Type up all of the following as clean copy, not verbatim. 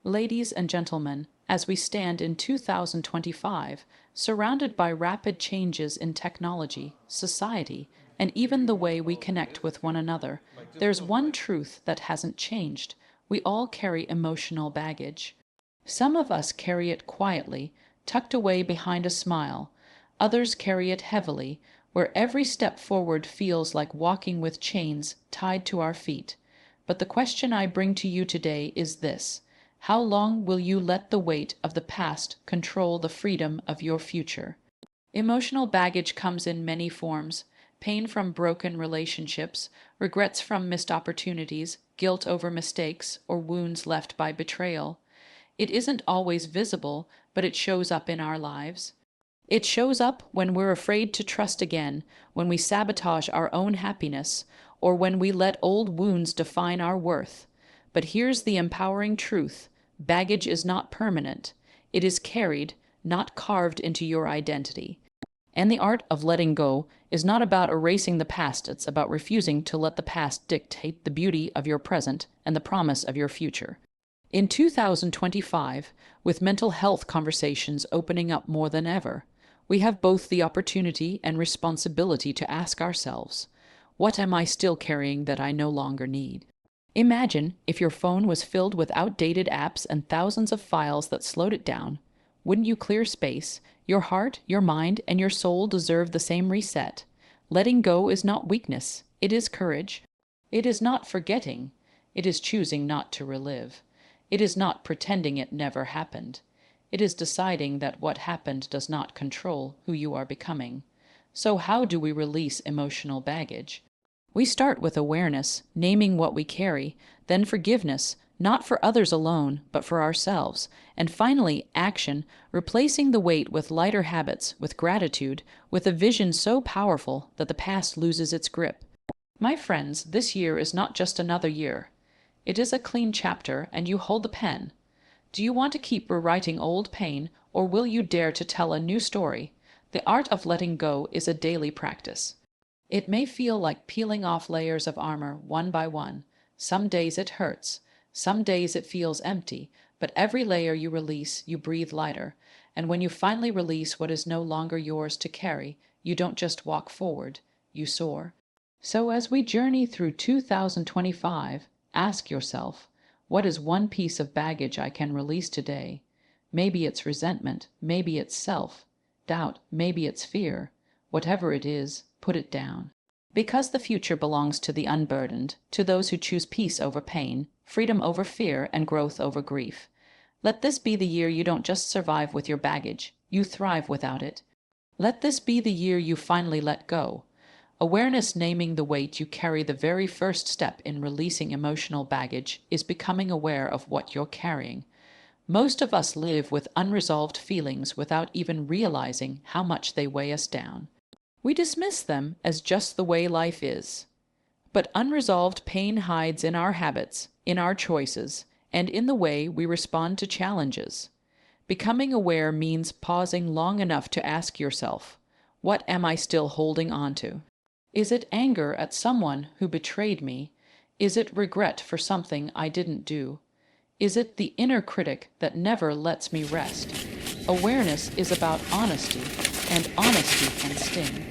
Ladies and gentlemen, as we stand in 2025, surrounded by rapid changes in technology, society, and even the way we connect with one another, there's one truth that hasn't changed. We all carry emotional baggage. Some of us carry it quietly, tucked away behind a smile. Others carry it heavily, where every step forward feels like walking with chains tied to our feet. But the question I bring to you today is this: how long will you let the weight of the past control the freedom of your future? Emotional baggage comes in many forms: pain from broken relationships, regrets from missed opportunities, guilt over mistakes, or wounds left by betrayal. It isn't always visible, but it shows up in our lives. It shows up when we're afraid to trust again, when we sabotage our own happiness, or when we let old wounds define our worth. But here's the empowering truth: baggage is not permanent. It is carried, not carved into your identity. And the art of letting go is not about erasing the past, it's about refusing to let the past dictate the beauty of your present and the promise of your future. In 2025, with mental health conversations opening up more than ever, we have both the opportunity and responsibility to ask ourselves, what am I still carrying that I no longer need? Imagine if your phone was filled with outdated apps and thousands of files that slowed it down. Wouldn't you clear space? Your heart, your mind, and your soul deserve the same reset. Letting go is not weakness, it is courage. It is not forgetting, it is choosing not to relive. It is not pretending it never happened. It is deciding that what happened does not control who you are becoming. So how do we release emotional baggage? We start with awareness, naming what we carry, then forgiveness, not for others alone, but for ourselves, and finally action, replacing the weight with lighter habits, with gratitude, with a vision so powerful that the past loses its grip. My friends, this year is not just another year. It is a clean chapter, and you hold the pen. Do you want to keep rewriting old pain, or will you dare to tell a new story? The art of letting go is a daily practice. It may feel like peeling off layers of armor one by one. Some days it hurts, some days it feels empty, but every layer you release, you breathe lighter. And when you finally release what is no longer yours to carry, you don't just walk forward, you soar. So as we journey through 2025, ask yourself, what is one piece of baggage I can release today? Maybe it's resentment, maybe it's self-doubt, maybe it's fear. Whatever it is, put it down. Because the future belongs to the unburdened, to those who choose peace over pain, freedom over fear, and growth over grief. Let this be the year you don't just survive with your baggage, you thrive without it. Let this be the year you finally let go. Awareness, naming the weight you carry. The very first step in releasing emotional baggage is becoming aware of what you're carrying. Most of us live with unresolved feelings without even realizing how much they weigh us down. We dismiss them as just the way life is. But unresolved pain hides in our habits, in our choices, and in the way we respond to challenges. Becoming aware means pausing long enough to ask yourself, what am I still holding on to? Is it anger at someone who betrayed me? Is it regret for something I didn't do? Is it the inner critic that never lets me rest? Awareness is about honesty, and honesty can sting.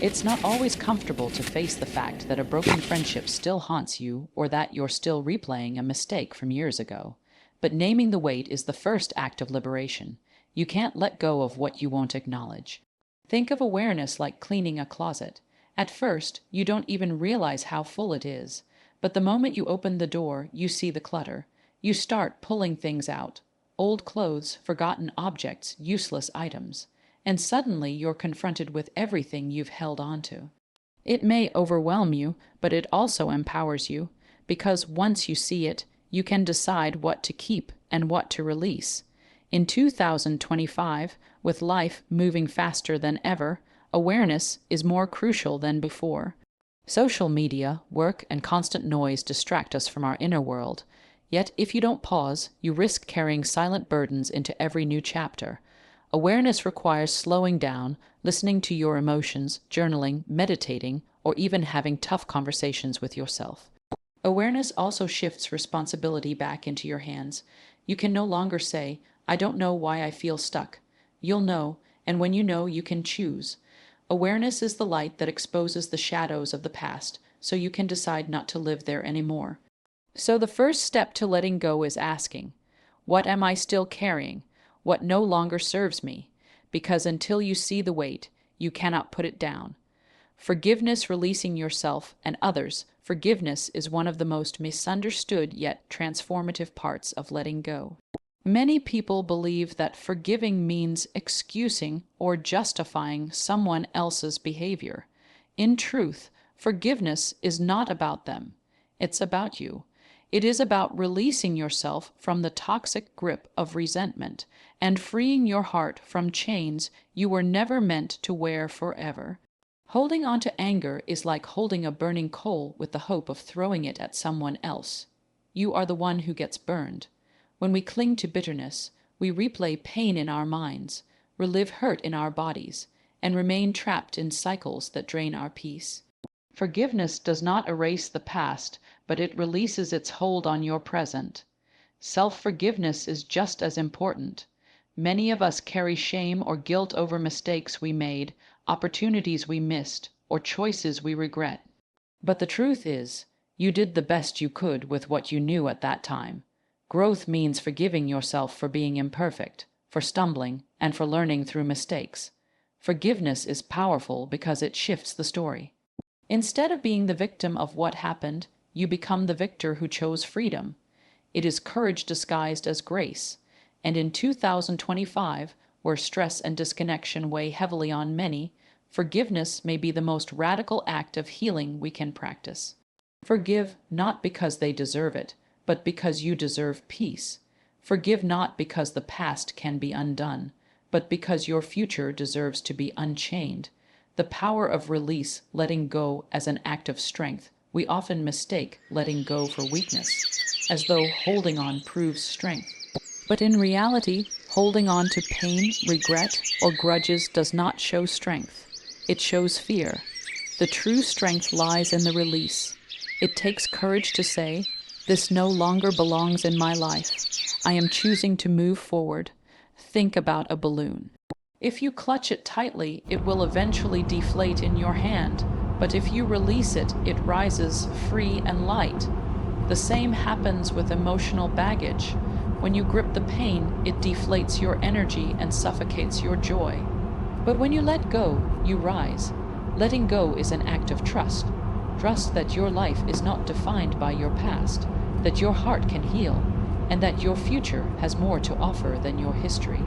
It's not always comfortable to face the fact that a broken friendship still haunts you, or that you're still replaying a mistake from years ago. But naming the weight is the first act of liberation. You can't let go of what you won't acknowledge. Think of awareness like cleaning a closet. At first, you don't even realize how full it is. But the moment you open the door, you see the clutter. You start pulling things out. Old clothes, forgotten objects, useless items. And suddenly you're confronted with everything you've held on to. It may overwhelm you, but it also empowers you, because once you see it, you can decide what to keep and what to release. In 2025, with life moving faster than ever, awareness is more crucial than before. Social media, work, and constant noise distract us from our inner world. Yet if you don't pause, you risk carrying silent burdens into every new chapter. Awareness requires slowing down, listening to your emotions, journaling, meditating, or even having tough conversations with yourself. Awareness also shifts responsibility back into your hands. You can no longer say, I don't know why I feel stuck. You'll know, and when you know, you can choose. Awareness is the light that exposes the shadows of the past, so you can decide not to live there anymore. So the first step to letting go is asking, what am I still carrying? What no longer serves me? Because until you see the weight, you cannot put it down. Forgiveness, releasing yourself and others. Forgiveness is one of the most misunderstood yet transformative parts of letting go. Many people believe that forgiving means excusing or justifying someone else's behavior. In truth, forgiveness is not about them. It's about you. It is about releasing yourself from the toxic grip of resentment and freeing your heart from chains you were never meant to wear forever. Holding on to anger is like holding a burning coal with the hope of throwing it at someone else. You are the one who gets burned. When we cling to bitterness, we replay pain in our minds, relive hurt in our bodies, and remain trapped in cycles that drain our peace. Forgiveness does not erase the past, but it releases its hold on your present. Self-forgiveness is just as important. Many of us carry shame or guilt over mistakes we made, opportunities we missed, or choices we regret. But the truth is, you did the best you could with what you knew at that time. Growth means forgiving yourself for being imperfect, for stumbling, and for learning through mistakes. Forgiveness is powerful because it shifts the story. Instead of being the victim of what happened, you become the victor who chose freedom. It is courage disguised as grace. And in 2025, where stress and disconnection weigh heavily on many, forgiveness may be the most radical act of healing we can practice. Forgive not because they deserve it, but because you deserve peace. Forgive not because the past can be undone, but because your future deserves to be unchained. The power of release, letting go as an act of strength. We often mistake letting go for weakness, as though holding on proves strength. But in reality, holding on to pain, regret, or grudges does not show strength. It shows fear. The true strength lies in the release. It takes courage to say, this no longer belongs in my life. I am choosing to move forward. Think about a balloon. If you clutch it tightly, it will eventually deflate in your hand, but if you release it, it rises free and light. The same happens with emotional baggage. When you grip the pain, it deflates your energy and suffocates your joy. But when you let go, you rise. Letting go is an act of trust. Trust that your life is not defined by your past, that your heart can heal, and that your future has more to offer than your history.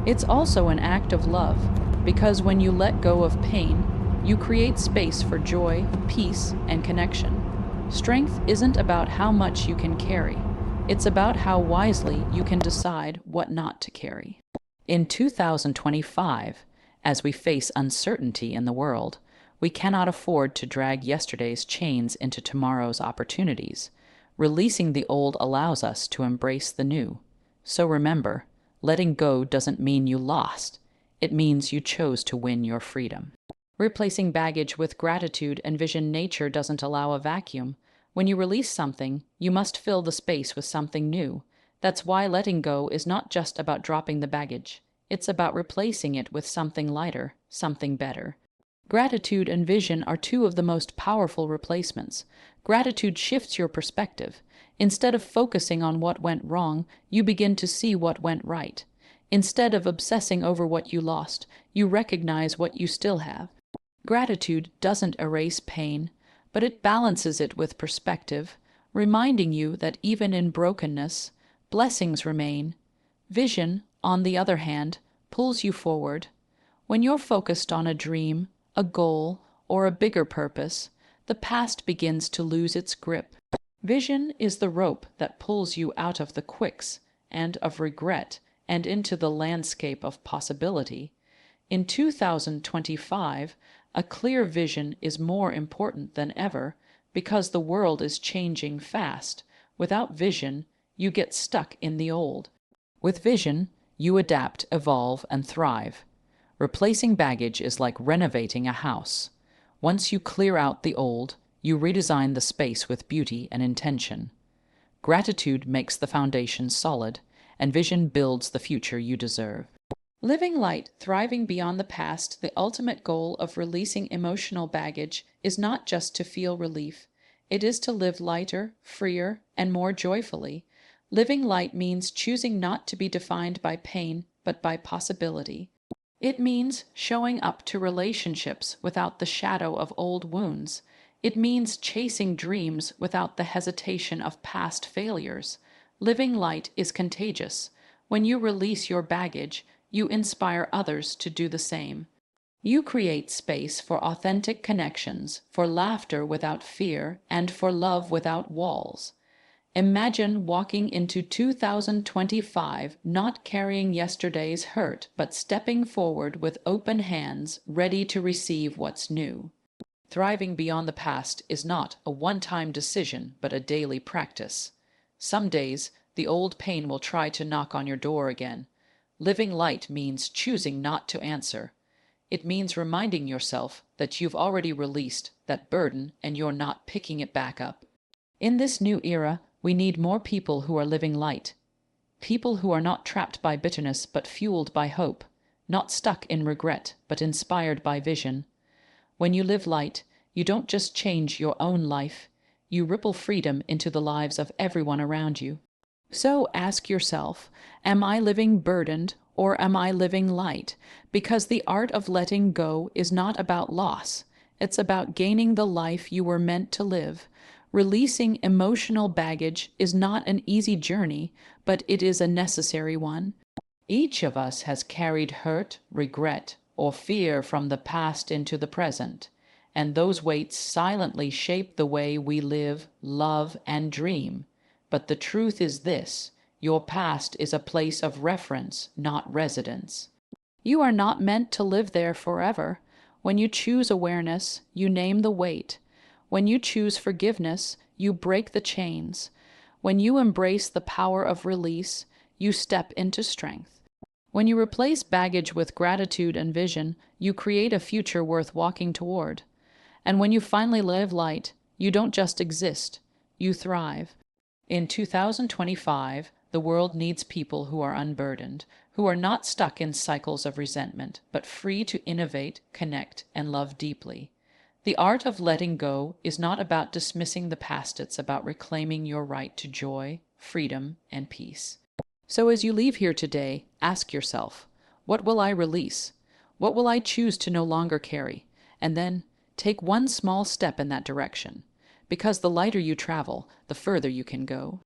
It's also an act of love, because when you let go of pain, you create space for joy, peace, and connection. Strength isn't about how much you can carry. It's about how wisely you can decide what not to carry. In 2025, as we face uncertainty in the world, we cannot afford to drag yesterday's chains into tomorrow's opportunities. Releasing the old allows us to embrace the new. So remember, letting go doesn't mean you lost. It means you chose to win your freedom. Replacing baggage with gratitude and vision. Nature doesn't allow a vacuum. When you release something, you must fill the space with something new. That's why letting go is not just about dropping the baggage. It's about replacing it with something lighter, something better. Gratitude and vision are two of the most powerful replacements. Gratitude shifts your perspective. Instead of focusing on what went wrong, you begin to see what went right. Instead of obsessing over what you lost, you recognize what you still have. Gratitude doesn't erase pain, but it balances it with perspective, reminding you that even in brokenness, blessings remain. Vision, on the other hand, pulls you forward. When you're focused on a dream, a goal, or a bigger purpose, the past begins to lose its grip. Vision is the rope that pulls you out of the quicks and of regret and into the landscape of possibility. In 2025, a clear vision is more important than ever because the world is changing fast. Without vision, you get stuck in the old. With vision, you adapt, evolve, and thrive. Replacing baggage is like renovating a house. Once you clear out the old, you redesign the space with beauty and intention. Gratitude makes the foundation solid, and vision builds the future you deserve. Living light, thriving beyond the past, the ultimate goal of releasing emotional baggage is not just to feel relief. It is to live lighter, freer, and more joyfully. Living light means choosing not to be defined by pain, but by possibility. It means showing up to relationships without the shadow of old wounds. It means chasing dreams without the hesitation of past failures. Living light is contagious. When you release your baggage, you inspire others to do the same. You create space for authentic connections, for laughter without fear, and for love without walls. Imagine walking into 2025 not carrying yesterday's hurt, but stepping forward with open hands, ready to receive what's new. Thriving beyond the past is not a one-time decision, but a daily practice. Some days, the old pain will try to knock on your door again. Living light means choosing not to answer. It means reminding yourself that you've already released that burden and you're not picking it back up. In this new era, we need more people who are living light. People who are not trapped by bitterness but fueled by hope, not stuck in regret but inspired by vision. When you live light, you don't just change your own life, you ripple freedom into the lives of everyone around you. So ask yourself, am I living burdened or am I living light? Because the art of letting go is not about loss. It's about gaining the life you were meant to live. Releasing emotional baggage is not an easy journey, but it is a necessary one. Each of us has carried hurt, regret, or fear from the past into the present, and those weights silently shape the way we live, love, and dream. But the truth is this: your past is a place of reference, not residence. You are not meant to live there forever. When you choose awareness, you name the weight. When you choose forgiveness, you break the chains. When you embrace the power of release, you step into strength. When you replace baggage with gratitude and vision, you create a future worth walking toward. And when you finally live light, you don't just exist, you thrive. In 2025, the world needs people who are unburdened, who are not stuck in cycles of resentment, but free to innovate, connect, and love deeply. The art of letting go is not about dismissing the past, it's about reclaiming your right to joy, freedom, and peace. So as you leave here today, ask yourself, what will I release? What will I choose to no longer carry? And then take one small step in that direction, because the lighter you travel, the further you can go.